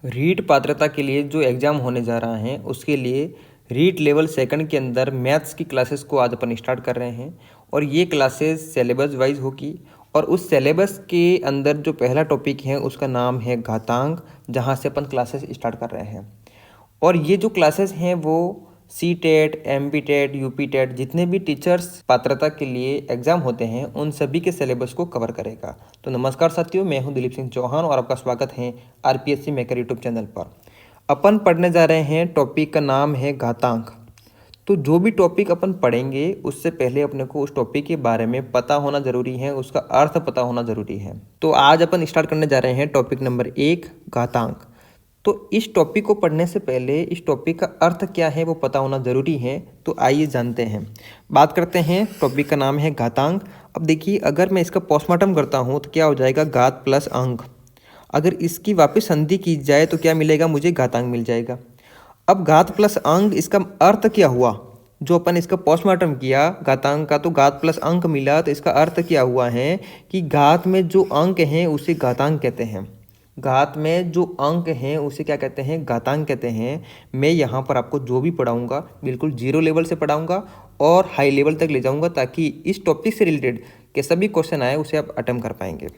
रीट पात्रता के लिए जो एग्ज़ाम होने जा रहा है उसके लिए रीट लेवल सेकंड के अंदर मैथ्स की क्लासेस को आज अपन स्टार्ट कर रहे हैं और ये क्लासेस सिलेबस वाइज होगी। और उस सिलेबस के अंदर जो पहला टॉपिक है उसका नाम है घातांक, जहाँ से अपन क्लासेस स्टार्ट कर रहे हैं। और ये जो क्लासेस हैं वो C TET, M P TET, U P TET, जितने भी टीचर्स पात्रता के लिए एग्ज़ाम होते हैं उन सभी के सिलेबस को कवर करेगा। तो नमस्कार साथियों, मैं हूं दिलीप सिंह चौहान और आपका स्वागत है आरपीएससी मेकर यूट्यूब चैनल पर। अपन पढ़ने जा रहे हैं, टॉपिक का नाम है घातांक। तो जो भी टॉपिक अपन पढ़ेंगे उससे पहले अपने को उस टॉपिक के बारे में पता होना ज़रूरी है, उसका अर्थ पता होना ज़रूरी है। तो आज अपन स्टार्ट करने जा रहे हैं टॉपिक नंबर 1, घातांक। तो इस टॉपिक को पढ़ने से पहले इस टॉपिक का अर्थ क्या है वो पता होना ज़रूरी है। तो आइए जानते हैं, बात करते हैं। टॉपिक का नाम है घातांक। अब देखिए, अगर मैं इसका पोस्टमार्टम करता हूँ तो क्या हो जाएगा, घात प्लस अंक। अगर इसकी वापस संधि की जाए तो क्या मिलेगा, मुझे घातांक मिल जाएगा। अब घात प्लस अंक, इसका अर्थ क्या हुआ, जो अपन इसका पोस्टमार्टम किया घातांक का तो घात प्लस अंक मिला, तो इसका अर्थ क्या हुआ है कि घात में जो अंक हैं उसे घातांक कहते हैं। घात में जो अंक हैं उसे क्या कहते हैं, घातांक कहते हैं। मैं यहाँ पर आपको जो भी पढ़ाऊँगा बिल्कुल जीरो लेवल से पढ़ाऊँगा और हाई लेवल तक ले जाऊँगा, ताकि इस टॉपिक से रिलेटेड के सभी क्वेश्चन आए उसे आप अटेम्प्ट कर पाएंगे।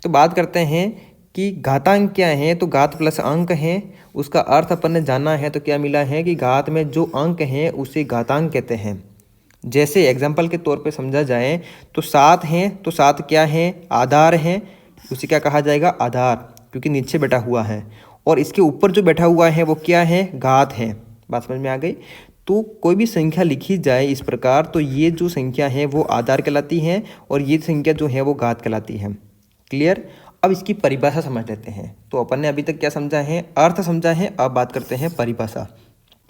तो बात करते हैं कि घातांक क्या है। तो घात प्लस अंक हैं, उसका अर्थ अपन ने जाना है। तो क्या मिला है कि घात में जो अंक हैं उसे घातांक कहते हैं। जैसे एग्जाम्पल के तौर पे समझा जाए तो 7 हैं, तो 7 क्या है, आधार हैं, उसे क्या कहा जाएगा, आधार, क्योंकि नीचे बैठा हुआ है। और इसके ऊपर जो बैठा हुआ है वो क्या है, घात है। बात समझ में आ गई। तो कोई भी संख्या लिखी जाए इस प्रकार, तो ये जो संख्या है वो आधार कहलाती है और ये संख्या जो है वो घात कहलाती है। क्लियर। अब इसकी परिभाषा समझ लेते हैं। तो अपन ने अभी तक क्या समझा है, अर्थ समझा है। अब बात करते हैं परिभाषा।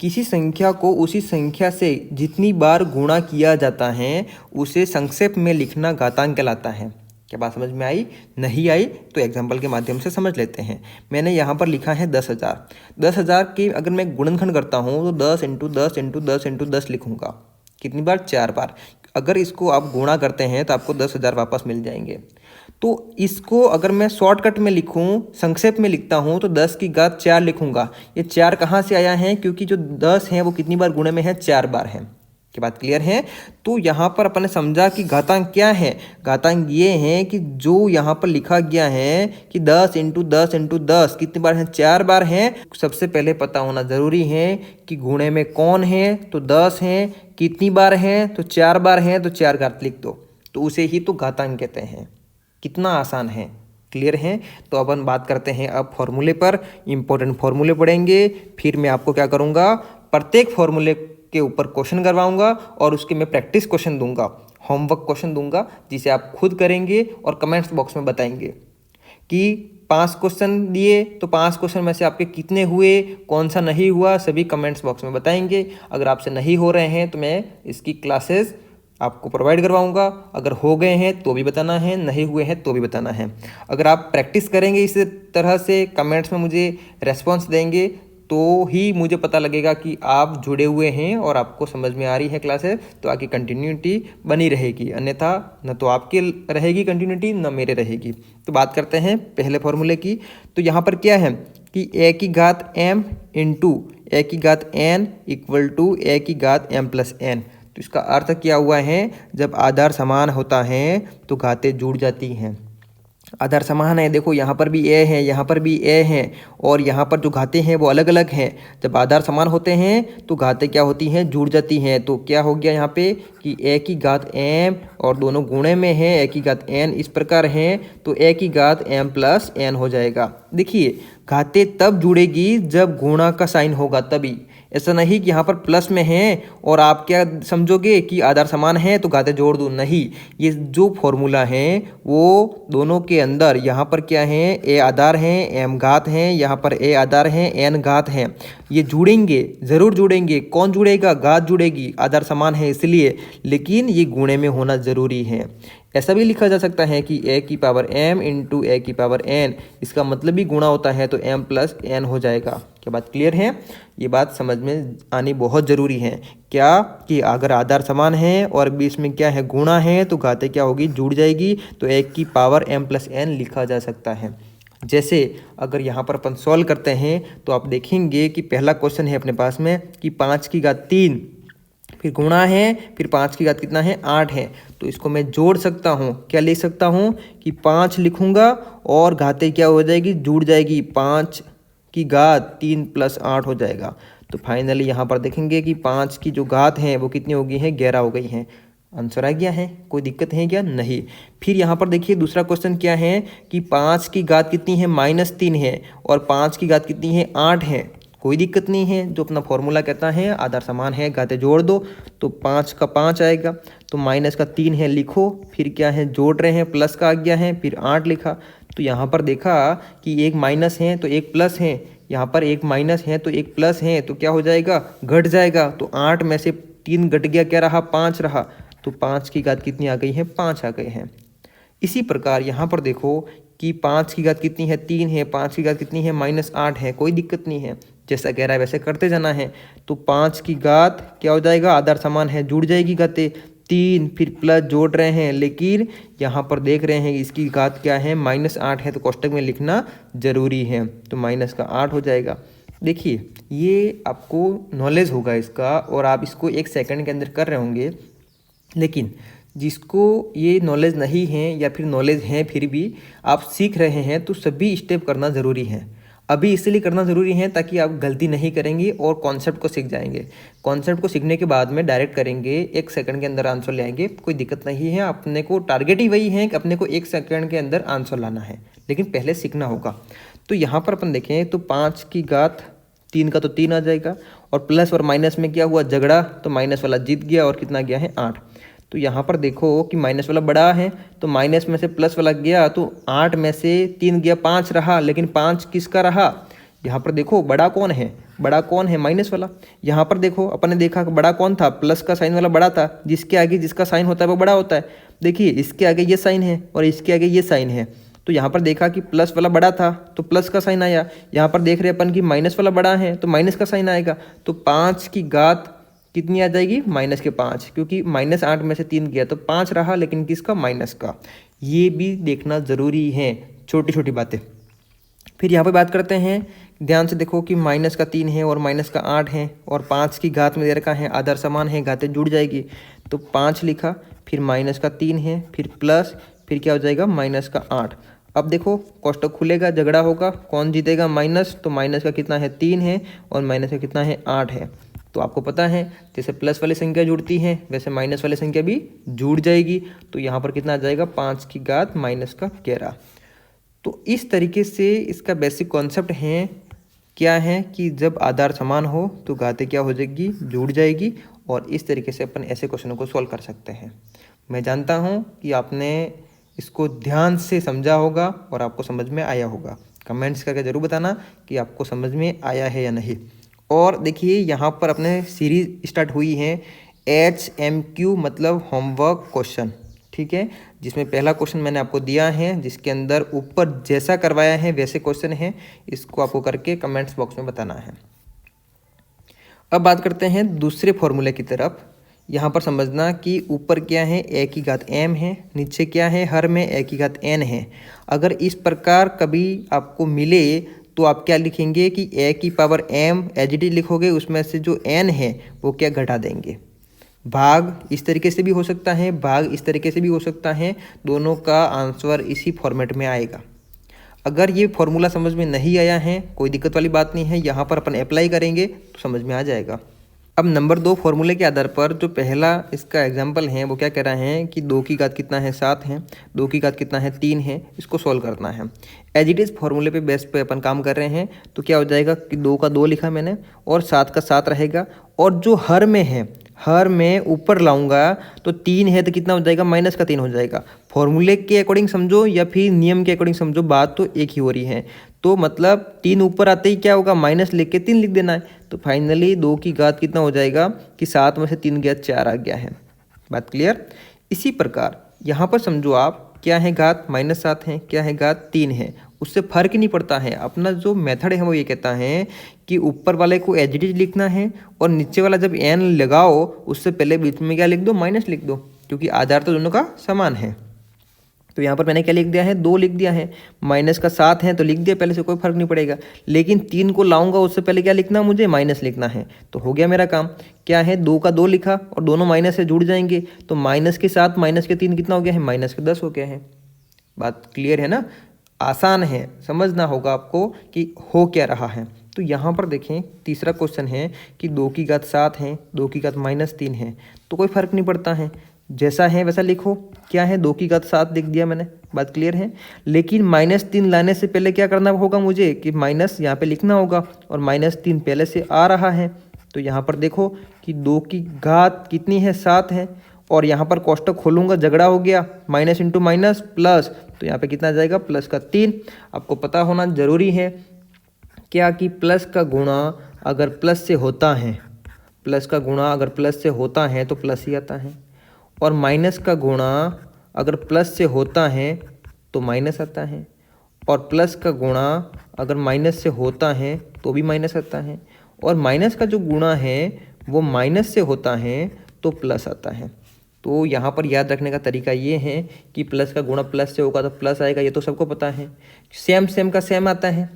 किसी संख्या को उसी संख्या से जितनी बार गुणा किया जाता है उसे संक्षेप में लिखना घातांक कहलाता है। क्या बात समझ में आई? नहीं आई तो एग्जाम्पल के माध्यम से समझ लेते हैं। मैंने यहाँ पर लिखा है 10,000। 10,000 की अगर मैं गुणनखंड करता हूँ तो 10 इंटू 10 इंटू 10 इंटू 10 लिखूँगा। कितनी बार, 4 बार। अगर इसको आप गुणा करते हैं तो आपको 10,000 वापस मिल जाएंगे। तो इसको अगर मैं शॉर्टकट में लिखूं, संक्षेप में लिखता हूं, तो 10 की घात 4 लिखूंगा। ये 4 कहाँ से आया है, क्योंकि जो 10 है वो कितनी बार गुणे में है, 4 बार है। की बात क्लियर है। तो यहाँ पर अपन ने समझा कि घातांक क्या है। घातांक ये है कि जो यहाँ पर लिखा गया है कि 10 इंटू 10 इंटू 10 कितनी बार है, 4 बार है। सबसे पहले पता होना ज़रूरी है कि गुणे में कौन है, तो 10 है, कितनी बार है, तो 4 बार है, तो 4 घात लिख दो, तो उसे ही तो घातांक कहते हैं। कितना आसान है। क्लियर है। तो अपन बात करते हैं अब फॉर्मूले पर। इंपॉर्टेंट फॉर्मूले पढ़ेंगे, फिर मैं आपको क्या करूँगा, प्रत्येक फॉर्मूले के ऊपर क्वेश्चन करवाऊंगा और उसके मैं प्रैक्टिस क्वेश्चन दूंगा, होमवर्क क्वेश्चन दूंगा, जिसे आप खुद करेंगे और कमेंट्स बॉक्स में बताएंगे कि 5 क्वेश्चन दिए तो 5 क्वेश्चन में से आपके कितने हुए, कौन सा नहीं हुआ, सभी कमेंट्स बॉक्स में बताएंगे। अगर आपसे नहीं हो रहे हैं तो मैं इसकी क्लासेस आपको प्रोवाइड करवाऊंगा। अगर हो गए हैं तो भी बताना है, नहीं हुए हैं तो भी बताना है। अगर आप प्रैक्टिस करेंगे इस तरह से, कमेंट्स में मुझे रेस्पॉन्स देंगे, तो ही मुझे पता लगेगा कि आप जुड़े हुए हैं और आपको समझ में आ रही है क्लासेस, तो आगे कंटिन्यूटी बनी रहेगी। अन्यथा न तो आपकी रहेगी कंटिन्यूटी, न मेरे रहेगी। तो बात करते हैं पहले फॉर्मूले की। तो यहाँ पर क्या है कि ए की घात m इंटू ए की घात n इक्वल टू ए की घात m प्लस n। तो इसका अर्थ क्या हुआ है, जब आधार समान होता है तो घातें जुड़ जाती हैं। आधार समान है, देखो यहाँ पर भी ए है, यहाँ पर भी ए है, और यहाँ पर जो घातें हैं वो अलग अलग हैं। जब आधार समान होते हैं तो घातें क्या होती हैं, जुड़ जाती हैं। तो क्या हो गया यहाँ पे कि ए की घात m और दोनों गुणे में है, ए की घात n इस प्रकार है, तो ए की घात m प्लस n हो जाएगा। देखिए, घातें तब जुड़ेगी जब गुणा का साइन होगा, तभी। ऐसा नहीं कि यहाँ पर प्लस में है और आप क्या समझोगे कि आधार समान है तो घातें जोड़ दूँ, नहीं। ये जो फॉर्मूला है वो दोनों के अंदर, यहाँ पर क्या है, ए आधार है, एम घात है, यहाँ पर ए आधार है, एन घात है। ये जुड़ेंगे, ज़रूर जुड़ेंगे। कौन जुड़ेगा, घात जुड़ेगी, आधार समान है इसलिए, लेकिन ये गुणे में होना ज़रूरी है। ऐसा भी लिखा जा सकता है कि ए की पावर m इंटू ए की पावर n, इसका मतलब भी गुणा होता है तो m प्लस n हो जाएगा। क्या बात क्लियर है? ये बात समझ में आनी बहुत ज़रूरी है। क्या कि अगर आधार समान है और बीच में क्या है, गुणा है, तो घातें क्या होगी, जुड़ जाएगी, तो ए की पावर m प्लस n लिखा जा सकता है। जैसे अगर यहाँ पर अपन सॉल्व करते हैं तो आप देखेंगे कि पहला क्वेश्चन है अपने पास में कि 5 की घात 3, फिर गुणा है, फिर 5 की घात कितना है 8 है। तो इसको मैं जोड़ सकता हूँ, क्या लिख सकता हूँ कि 5 लिखूँगा और घातें क्या हो जाएगी, जुड़ जाएगी, 5 की घात 3 + 8 हो जाएगा। तो फाइनली यहाँ पर देखेंगे कि 5 की जो घात हैं वो कितनी हो गई हैं, 11 हो गई हैं। आंसर आ गया है, कोई दिक्कत है क्या, नहीं। फिर यहाँ पर देखिए दूसरा क्वेश्चन क्या है कि 5 की घात कितनी है, -3 है, और 5 की घात कितनी है, 8 है। कोई दिक्कत नहीं है, जो अपना फॉर्मूला कहता है आधार समान है, घातें जोड़ दो तो 5 का 5 आएगा, तो माइनस का 3 है लिखो, फिर क्या है जोड़ रहे हैं, प्लस का आ गया है, फिर 8 लिखा। तो यहाँ पर देखा कि एक माइनस है तो एक प्लस है, यहाँ पर एक माइनस है तो एक प्लस है, तो क्या हो जाएगा, घट जाएगा। तो 8 में से 3 घट गया, क्या रहा, 5 रहा। तो 5 की घात कितनी आ गई है, 5 आ गए हैं। इसी प्रकार यहाँ पर देखो कि 5 की घात कितनी है, 3 है, 5 की घात कितनी है, -8 है। कोई दिक्कत नहीं है, जैसा कह रहा है वैसे करते जाना है। तो 5 की घात क्या हो जाएगा, आधार समान है, जुड़ जाएगी घातें, 3 फिर प्लस जोड़ रहे हैं, लेकिन यहाँ पर देख रहे हैं इसकी घात क्या है, -8 है, तो कोष्टक में लिखना जरूरी है, तो -8 हो जाएगा। देखिए ये आपको नॉलेज होगा इसका, और आप इसको 1 सेकंड के अंदर कर रहे होंगे, लेकिन जिसको ये नॉलेज नहीं है या फिर नॉलेज है फिर भी आप सीख रहे हैं, तो सभी स्टेप करना ज़रूरी है। अभी इसलिए करना ज़रूरी है ताकि आप गलती नहीं करेंगे और कॉन्सेप्ट को सीख जाएंगे। कॉन्सेप्ट को सीखने के बाद में डायरेक्ट करेंगे, 1 सेकंड के अंदर आंसर ले आएंगे, कोई दिक्कत नहीं है। अपने को टारगेट ही वही है कि अपने को 1 सेकंड के अंदर आंसर लाना है, लेकिन पहले सीखना होगा। तो यहाँ पर अपन देखें तो 5 की घात 3 का तो 3 आ जाएगा, और प्लस और माइनस में क्या हुआ, झगड़ा, तो माइनस वाला जीत गया और कितना गया है, 8। तो यहाँ पर देखो कि माइनस वाला बड़ा है, तो माइनस में से प्लस वाला गया, तो 8 में से 3 गया, 5 रहा, लेकिन 5 किसका रहा, यहाँ पर देखो बड़ा कौन है, बड़ा कौन है, माइनस वाला। यहाँ पर देखो अपन ने देखा कि बड़ा कौन था, प्लस का साइन वाला बड़ा था, जिसके आगे जिसका साइन होता है वो बड़ा होता है। देखिए इसके आगे ये साइन है और इसके आगे ये साइन है, तो यहाँ पर देखा कि प्लस वाला बड़ा था तो प्लस का साइन आया। यहाँ पर देख रहे अपन कि माइनस वाला बड़ा है तो माइनस का साइन आएगा। तो 5 की घात कितनी आ जाएगी, -5, क्योंकि -8 में से 3 गया तो 5 रहा, लेकिन किसका, माइनस का। ये भी देखना ज़रूरी है, छोटी छोटी बातें। फिर यहाँ पे बात करते हैं, ध्यान से देखो कि माइनस का 3 है और माइनस का 8 है, और 5 की घात में दे रखा है आधार समान है, घातें जुड़ जाएगी, तो 5 लिखा, फिर माइनस का 3 है, फिर प्लस, फिर क्या हो जाएगा, -8। अब देखो कोष्टक खुलेगा, झगड़ा होगा, कौन जीतेगा, माइनस, तो माइनस का कितना है, 3 है, और माइनस का कितना है, 8 है। तो आपको पता है जैसे प्लस वाली संख्या जुड़ती है वैसे माइनस वाली संख्या भी जुड़ जाएगी। तो यहाँ पर कितना आ जाएगा, 5 की घात -11। तो इस तरीके से इसका बेसिक कॉन्सेप्ट है, क्या है कि जब आधार समान हो तो घातें क्या हो जाएगी, जुड़ जाएगी, और इस तरीके से अपन ऐसे क्वेश्चनों को सॉल्व कर सकते हैं। मैं जानता हूँ कि आपने इसको ध्यान से समझा होगा और आपको समझ में आया होगा। कमेंट्स करके ज़रूर बताना कि आपको समझ में आया है या नहीं। और देखिए यहाँ पर अपने सीरीज स्टार्ट हुई है HMQ, मतलब होमवर्क क्वेश्चन, ठीक है, जिसमें पहला क्वेश्चन मैंने आपको दिया है, जिसके अंदर ऊपर जैसा करवाया है वैसे क्वेश्चन है। इसको आपको करके कमेंट्स बॉक्स में बताना है। अब बात करते हैं दूसरे फॉर्मूले की तरफ। यहाँ पर समझना कि ऊपर क्या है, a की घात m है, नीचे क्या है, हर में a की घात n है। अगर इस प्रकार कभी आपको मिले तो आप क्या लिखेंगे कि a की पावर m एच लिखोगे, उसमें से जो n है वो क्या घटा देंगे। भाग इस तरीके से भी हो सकता है, भाग इस तरीके से भी हो सकता है, दोनों का आंसर इसी फॉर्मेट में आएगा। अगर ये फॉर्मूला समझ में नहीं आया है, कोई दिक्कत वाली बात नहीं है, यहाँ पर अपन अप्लाई करेंगे तो समझ में आ जाएगा। अब नंबर 2 फॉर्मूले के आधार पर जो पहला इसका एग्जाम्पल है वो क्या कह रहा है कि 2 की घात कितना है, 7 है, 2 की घात कितना है, 3 है, इसको सॉल्व करना है। एज इट इज़ फॉर्मूले पे बेस पे अपन काम कर रहे हैं, तो क्या हो जाएगा कि 2 का 2 लिखा मैंने और 7 का 7 रहेगा, और जो हर में है, हर में ऊपर लाऊंगा तो 3 है तो कितना हो जाएगा, -3 हो जाएगा। फॉर्मूले के अकॉर्डिंग समझो या फिर नियम के अकॉर्डिंग समझो, बात तो एक ही हो रही है। तो मतलब 3 ऊपर आते ही क्या होगा, माइनस लेके 3 लिख देना है। तो फाइनली 2 की घात कितना हो जाएगा कि 7 में से 3 गया 4 आ गया है। बात क्लियर। इसी प्रकार यहाँ पर समझो आप, क्या है घात, -7 है, क्या है घात, 3 है, उससे फर्क नहीं पड़ता है। अपना जो मेथड है वो ये कहता है कि ऊपर वाले को एज इट इज लिखना है, और नीचे वाला जब n लगाओ उससे पहले बीच में क्या लिख दो, माइनस लिख दो, क्योंकि आधार तो दोनों का समान है। तो यहाँ पर मैंने क्या लिख दिया है, 2 लिख दिया है। माइनस का 7 है तो लिख दिया पहले से, कोई फर्क नहीं पड़ेगा। लेकिन 3 को लाऊंगा उससे पहले क्या लिखना, मुझे माइनस लिखना है। तो हो गया मेरा काम। क्या है, 2 का 2 लिखा और दोनों माइनस से जुड़ जाएंगे, तो माइनस के 7 माइनस के 3 कितना हो गया है, माइनस के 10 हो गया है। बात क्लियर है ना, आसान है, समझना होगा आपको कि हो क्या रहा है। तो यहाँ पर देखें तीसरा क्वेश्चन है कि 2 की घात 7 है, 2 की घात -3 है, तो कोई फर्क नहीं पड़ता है, जैसा है वैसा लिखो। क्या है, 2 की घात 7 लिख दिया मैंने, बात क्लियर है। लेकिन -3 लाने से पहले क्या करना होगा मुझे कि माइनस यहाँ पे लिखना होगा, और -3 पहले से आ रहा है। तो यहाँ पर देखो कि 2 की घात कितनी है, 7 है, और यहाँ पर कोष्टक खोलूंगा, झगड़ा हो गया, माइनस इंटू माइनस प्लस, तो यहाँ पे कितना आ जाएगा, प्लस का 3। आपको पता होना जरूरी है क्या कि प्लस का गुणा अगर प्लस से होता है, प्लस का गुणा अगर प्लस से होता है तो प्लस ही आता है, और माइनस का गुणा अगर प्लस से होता है तो माइनस आता है, और प्लस का गुणा अगर माइनस से होता है तो भी माइनस आता है, और माइनस का जो गुणा है वो माइनस से होता है तो प्लस आता है। तो यहाँ पर याद रखने का तरीका ये है कि प्लस का गुणा प्लस से होगा तो प्लस आएगा, ये तो सबको पता है, सेम सेम का सेम आता है।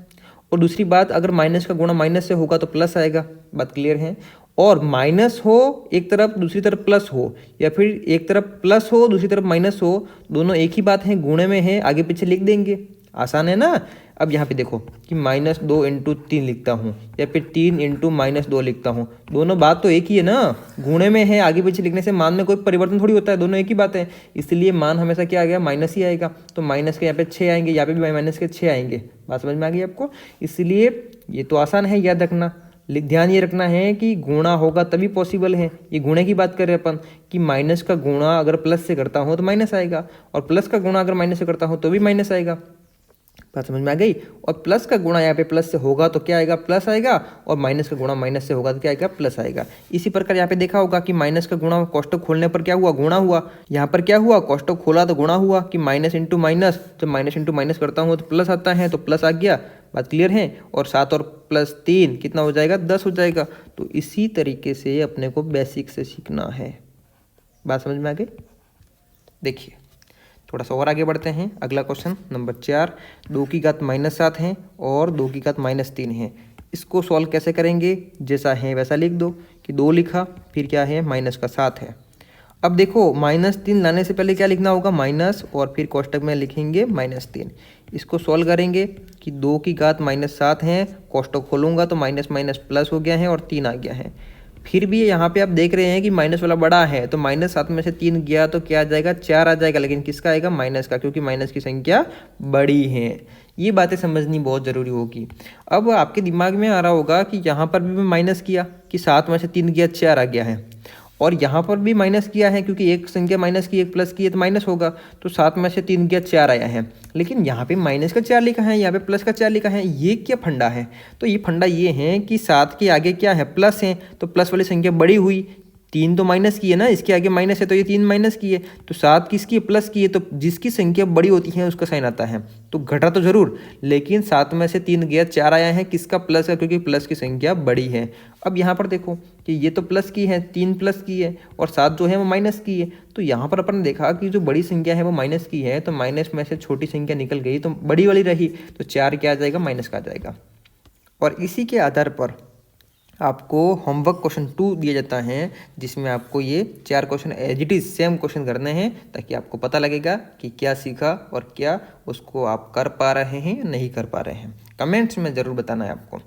और दूसरी बात, अगर माइनस का गुणा माइनस से होगा तो प्लस आएगा, बात क्लियर है। और माइनस हो एक तरफ, दूसरी तरफ प्लस हो, या फिर एक तरफ प्लस हो दूसरी तरफ माइनस हो, दोनों एक ही बात है, गुणे में है, आगे पीछे लिख देंगे, आसान है ना। अब यहाँ पे देखो कि -2 इंटू 3 लिखता हूँ, या फिर 3 इंटू -2 लिखता हूँ, दोनों बात तो एक ही है ना, गुणे में है, आगे पीछे लिखने से मान में कोई परिवर्तन थोड़ी होता है, दोनों एक ही बात है, इसलिए मान हमेशा क्या आ गया, माइनस ही आएगा। तो माइनस के यहाँ पे 6 आएंगे, यहाँ पे भी माइनस के 6 आएंगे, बात समझ में आ गई आपको। इसलिए ये तो आसान है, याद रखना। ध्यान ये रखना है कि गुणा होगा तभी पॉसिबल है, ये गुणे की बात कर रहे हैं अपन, कि माइनस का गुणा अगर प्लस से करता हूँ तो माइनस आएगा, और प्लस का गुणा अगर माइनस से करता हूँ तो भी माइनस आएगा, बात समझ में आ गई। और प्लस का गुणा यहाँ पे प्लस से होगा तो क्या आएगा, प्लस आएगा, और माइनस का गुणा माइनस से होगा तो क्या आएगा, प्लस आएगा। इसी प्रकार यहाँ पे देखा होगा कि माइनस का गुणा कोष्टक खोलने पर क्या हुआ, गुणा हुआ, यहाँ पर क्या हुआ, कोष्टक खोला तो गुणा हुआ, कि माइनस इंटू माइनस, जब माइनस इंटू माइनस करता हूँ तो प्लस आता है, तो प्लस आ गया, बात क्लियर है। और 7 और +3 कितना हो जाएगा, 10 हो जाएगा। तो इसी तरीके से अपने को बेसिक से सीखना है, बात समझ में आ गई। देखिए थोड़ा सा और आगे बढ़ते हैं, अगला क्वेश्चन नंबर 4, 2 की घात -7 है और 2 की घात -3 है, इसको सॉल्व कैसे करेंगे, जैसा है वैसा लिख दो, कि 2 लिखा, फिर क्या है, माइनस का 7 है। अब देखो -3 लाने से पहले क्या लिखना होगा, माइनस, और फिर कोष्टक में लिखेंगे -3। इसको सॉल्व करेंगे कि 2 की घात -7 है, कोष्टक खोलूंगा तो माइनस माइनस प्लस हो गया है और 3 आ गया है। फिर भी यहाँ पे आप देख रहे हैं कि माइनस वाला बड़ा है, तो -7 में से 3 गया तो क्या आ जाएगा, 4 आ जाएगा, लेकिन किसका आएगा, माइनस का, क्योंकि माइनस की संख्या बड़ी है। ये बातें समझनी बहुत ज़रूरी होगी। अब आपके दिमाग में आ रहा होगा कि यहाँ पर भी मैं माइनस किया कि 7 में से 3 गया, 4 आ गया है, और यहाँ पर भी माइनस किया है क्योंकि एक संख्या माइनस की एक प्लस की है तो माइनस होगा, तो 7 में से 3 गया, 4 आया है। लेकिन यहाँ पे माइनस का 4 लिखा है, यहाँ पे प्लस का 4 लिखा है, ये क्या फंडा है। तो ये फंडा ये है कि 7 के आगे क्या है, प्लस है, तो प्लस वाली संख्या बड़ी हुई, 3 तो माइनस की है ना, इसके आगे माइनस है तो ये 3 माइनस की है, तो 7 किसकी है, प्लस की है, तो जिसकी संख्या बड़ी होती है उसका साइन आता है, तो घटा तो जरूर, लेकिन 7 में से 3 गया, 4 आया है, किसका, प्लस का, क्योंकि प्लस की संख्या बड़ी है। अब यहाँ पर देखो कि ये तो प्लस की है, 3 प्लस की है, और 7 जो है वो माइनस की है, तो यहाँ पर अपन ने देखा कि जो बड़ी संख्या है वो माइनस की है, तो माइनस में से छोटी संख्या निकल गई तो बड़ी वाली रही, तो 4 क्या आ जाएगा, माइनस का आ जाएगा। और इसी के आधार पर आपको होमवर्क क्वेश्चन 2 दिया जाता है, जिसमें आपको ये 4 question as it is same question करने हैं, ताकि आपको पता लगेगा कि क्या सीखा और क्या उसको आप कर पा रहे हैं या नहीं कर पा रहे हैं। कमेंट्स में ज़रूर बताना है आपको।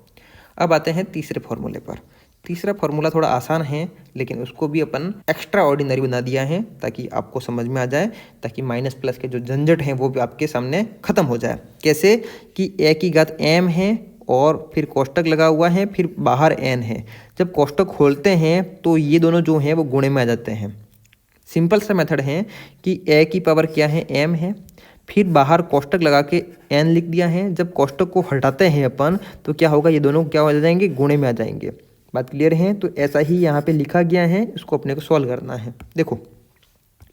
अब आते हैं तीसरे फॉर्मूले पर। तीसरा फॉर्मूला थोड़ा आसान है, लेकिन उसको भी अपन एक्स्ट्रा ऑर्डिनरी बना दिया है ताकि आपको समझ में आ जाए, ताकि माइनस प्लस के जो झंझट हैं वो भी आपके सामने ख़त्म हो जाए। कैसे कि a की घात m है और फिर कोष्टक लगा हुआ है, फिर बाहर n है। जब कोष्टक खोलते हैं तो ये दोनों जो हैं वो गुणे में आ जाते हैं। सिंपल सा मेथड है कि a की पावर क्या है, m है, फिर बाहर कोष्टक लगा के n लिख दिया है। जब कोष्टक को हटाते हैं अपन तो क्या होगा, ये दोनों क्या हो जाएंगे, गुणे में आ जाएंगे। बात क्लियर है। तो ऐसा ही यहाँ पे लिखा गया है, इसको अपने को सॉल्व करना है। देखो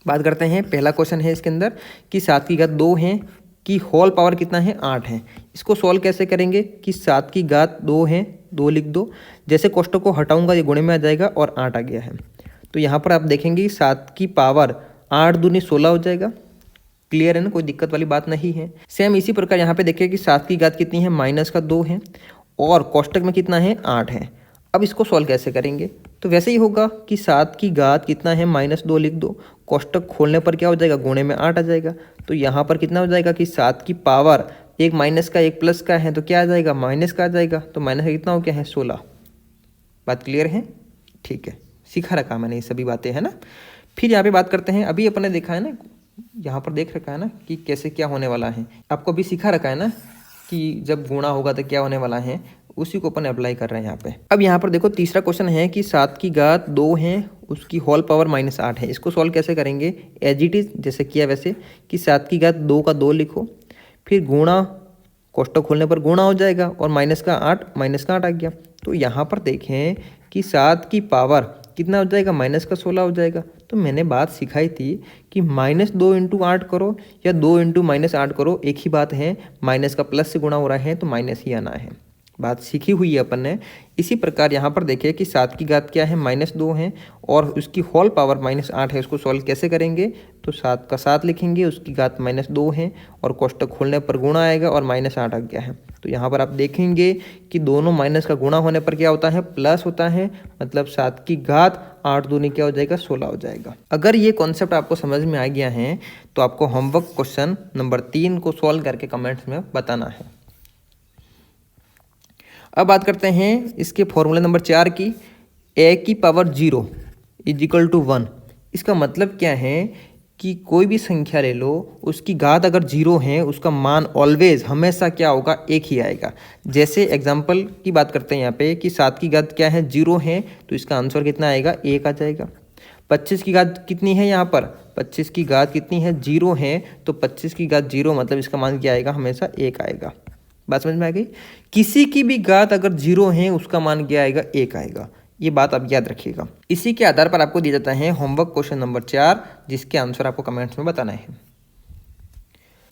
बात करते हैं, पहला क्वेश्चन है इसके अंदर कि 7 की घात 2 है कि होल पावर कितना है, 8 है। इसको सॉल्व कैसे करेंगे कि 7 की घात 2 है, 2 लिख दो, जैसे कोष्टक को हटाऊंगा ये गुणे में आ जाएगा और 8 आ गया है। तो यहाँ पर आप देखेंगे 7 की पावर 8 दूनी 16 हो जाएगा, क्लियर है ना, कोई दिक्कत वाली बात नहीं है। सेम इसी प्रकार यहाँ पे देखिए कि 7 की घात कितनी है, -2 है और कोष्टक में कितना है, 8 है। अब इसको सॉल्व कैसे करेंगे, तो वैसे ही होगा कि 7 की घात कितना है, -2 लिख दो, कोष्टक खोलने पर क्या हो जाएगा, गुणे में 8 आ जाएगा। तो यहाँ पर कितना हो जाएगा कि 7 की पावर, एक माइनस का एक प्लस का है तो क्या आ जाएगा, माइनस का आ जाएगा। तो माइनस का कितना हो गया है, 16। बात क्लियर है, ठीक है, सीखा रखा मैंने ये सभी बातें, है ना। फिर यहाँ पे बात करते हैं, अभी अपन ने देखा है ना, यहाँ पर देख रखा है ना कि कैसे क्या होने वाला है, आपको अभी सिखा रखा है ना कि जब गुणा होगा तो क्या होने वाला है, उसी को अपन अप्लाई कर रहे हैं यहाँ पे। अब यहाँ पर देखो तीसरा क्वेश्चन है कि 7 की घात 2 है, उसकी होल पावर -8 है। इसको सॉल्व कैसे करेंगे, एज इट इज जैसे किया वैसे, कि 7 की घात 2 का 2 लिखो, फिर गुणा, कोष्टक खोलने पर गुणा हो जाएगा और -8 आ गया। तो यहाँ पर देखें कि 7 की पावर कितना हो जाएगा, -16 हो जाएगा। तो मैंने बात सिखाई थी कि -2 × 8 करो या 2 × -8 करो, एक ही बात है, माइनस का प्लस से गुणा हो रहा है तो माइनस ही आना है। बात सीखी हुई है अपन ने। इसी प्रकार यहाँ पर देखिए कि 7 की घात क्या है, -2 है और उसकी होल पावर -8 है। उसको सॉल्व कैसे करेंगे, तो 7 का 7 लिखेंगे, उसकी घात -2 है और कोष्टक खोलने पर गुणा आएगा और -8 आ गया है। तो यहाँ पर आप देखेंगे कि दोनों माइनस का गुणा होने पर क्या होता है, प्लस होता है, मतलब 7 की घात 8 दूनी क्या हो जाएगा, 16 हो जाएगा। अगर ये कॉन्सेप्ट आपको समझ में आ गया है तो आपको होमवर्क क्वेश्चन नंबर 3 को सॉल्व करके कमेंट्स में बताना है। अब बात करते हैं इसके फॉर्मूला नंबर 4 की, a की पावर 0 = 1। इसका मतलब क्या है कि कोई भी संख्या ले लो, उसकी घात अगर 0 है, उसका मान ऑलवेज हमेशा क्या होगा, 1 ही आएगा। जैसे एग्जांपल की बात करते हैं यहाँ पे कि 7 की घात क्या है, 0 है, तो इसका आंसर कितना आएगा, 1 आ जाएगा। 25 की घात कितनी है, यहाँ पर 25 की घात कितनी है, 0 है, तो 25 की घात 0 मतलब इसका मान क्या आएगा, हमेशा 1 आएगा। बात समझ में आ गई। किसी की भी घात अगर 0 है, उसका मान क्या आएगा, 1 आएगा। ये बात आप याद रखिएगा। इसी के आधार पर आपको दिया जाता है होमवर्क क्वेश्चन नंबर 4, जिसके आंसर आपको कमेंट्स में बताना है।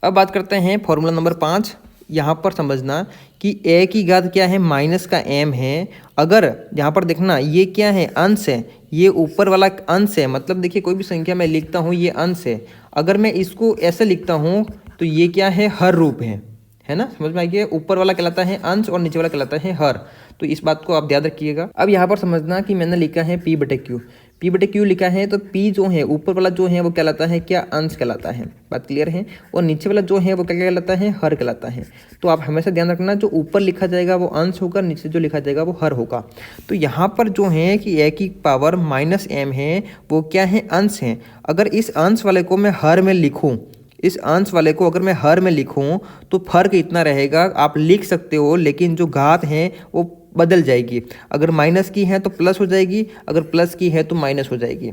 अब बात करते हैं फॉर्मूला नंबर 5। यहाँ पर समझना कि a की घात क्या है, -m है। अगर यहाँ पर देखना ये क्या है, अंश है, ये ऊपर वाला अंश है, मतलब देखिए कोई भी संख्या मैं लिखता हूँ ये अंश है, अगर मैं इसको ऐसे लिखता हूँ तो ये क्या है, हर रूप है ना, समझ में आइए। ऊपर वाला कहलाता है अंश और नीचे वाला कहलाता है हर, तो इस बात को आप याद रखिएगा। अब यहाँ पर समझना कि मैंने लिखा है P/Q लिखा है, तो P जो है ऊपर वाला जो है वो कहलाता है क्या, अंश कहलाता है। बात क्लियर है। और नीचे वाला जो है वो क्या कहलाता है, हर कहलाता है। तो आप हमेशा ध्यान रखना, जो ऊपर लिखा जाएगा वो अंश होगा, नीचे जो लिखा जाएगा वो हर होगा। तो यहाँ पर जो है कि a की पावर -m है, वो क्या है, अंश है। अगर इस अंश वाले को मैं हर में लिखूँ, इस अंश वाले को अगर मैं हर में लिखूं तो फर्क इतना रहेगा, आप लिख सकते हो, लेकिन जो घात है वो बदल जाएगी। अगर माइनस की है तो प्लस हो जाएगी, अगर प्लस की है तो माइनस हो जाएगी।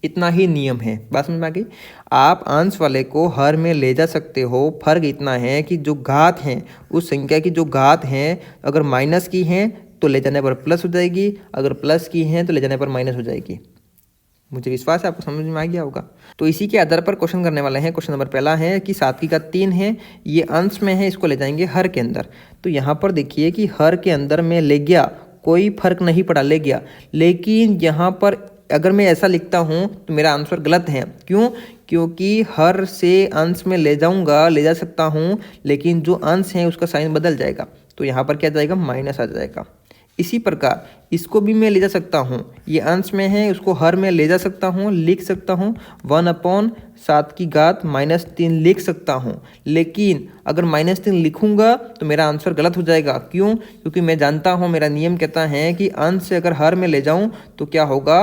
इतना ही नियम है। बात समझ में आ गई। आप अंश वाले को हर में ले जा सकते हो, फर्क इतना है कि जो घात है, उस संख्या की जो घात है, अगर माइनस की है तो ले जाने पर प्लस हो जाएगी, अगर प्लस की है तो ले जाने पर माइनस हो जाएगी। मुझे विश्वास है आपको समझ में आ गया होगा। तो इसी के आधार पर क्वेश्चन करने वाले हैं। क्वेश्चन नंबर पहला है कि 7 की घात 3 है, ये अंश में है, इसको ले जाएंगे हर के अंदर। तो यहाँ पर देखिए कि हर के अंदर में ले गया, कोई फर्क नहीं पड़ा, ले गया। लेकिन यहाँ पर अगर मैं ऐसा लिखता हूँ तो मेरा आंसर गलत है। क्यों? क्योंकि हर से अंश में ले जाऊँगा, ले जा सकता हूँ, लेकिन जो अंश है उसका साइन बदल जाएगा, तो यहाँ पर क्या जाएगा, माइनस आ जाएगा। इसी प्रकार इसको भी मैं ले जा सकता हूँ, ये अंश में है, उसको हर में ले जा सकता हूँ, लिख सकता हूँ 1/7 की घात -3 लिख सकता हूँ। लेकिन अगर -3 लिखूँगा तो मेरा आंसर गलत हो जाएगा। क्यों? क्योंकि मैं जानता हूँ, मेरा नियम कहता है कि अंश से अगर हर में ले जाऊँ तो क्या होगा,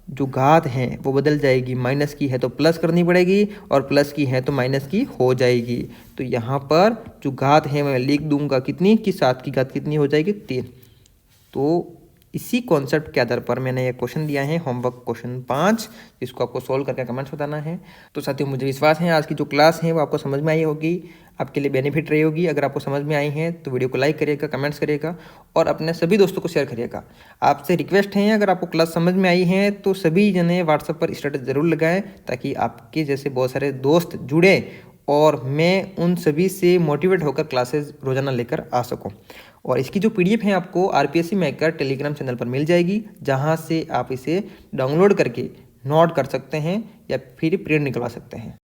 जो घात है वो बदल जाएगी। माइनस की है तो प्लस करनी पड़ेगी और प्लस की है तो माइनस की हो जाएगी। तो यहाँ पर जो घात है मैं लिख दूंगा कितनी, कि 7 की घात कितनी हो जाएगी, 3। तो इसी कॉन्सेप्ट के आधार पर मैंने ये क्वेश्चन दिया है, होमवर्क क्वेश्चन 5, जिसको आपको सोल्व करके कमेंट्स बताना है। तो साथियों मुझे विश्वास है आज की जो क्लास है वो आपको समझ में आई होगी, आपके लिए बेनिफिट रही होगी। अगर आपको समझ में आई है तो वीडियो को लाइक करिएगा, कमेंट्स करिएगा और अपने सभी दोस्तों को शेयर करिएगा। आपसे रिक्वेस्ट है, अगर आपको क्लास समझ में आई है तो सभी जने व्हाट्सएप पर स्टेटस ज़रूर लगाएं, ताकि आपके जैसे बहुत सारे दोस्त जुड़े और मैं उन सभी से मोटिवेट होकर क्लासेस रोज़ाना लेकर आ सकूं। और इसकी जो PDF है आपको RPSC मेकर टेलीग्राम चैनल पर मिल जाएगी, जहां से आप इसे डाउनलोड करके नोट कर सकते हैं या फिर प्रिंट निकलवा सकते हैं।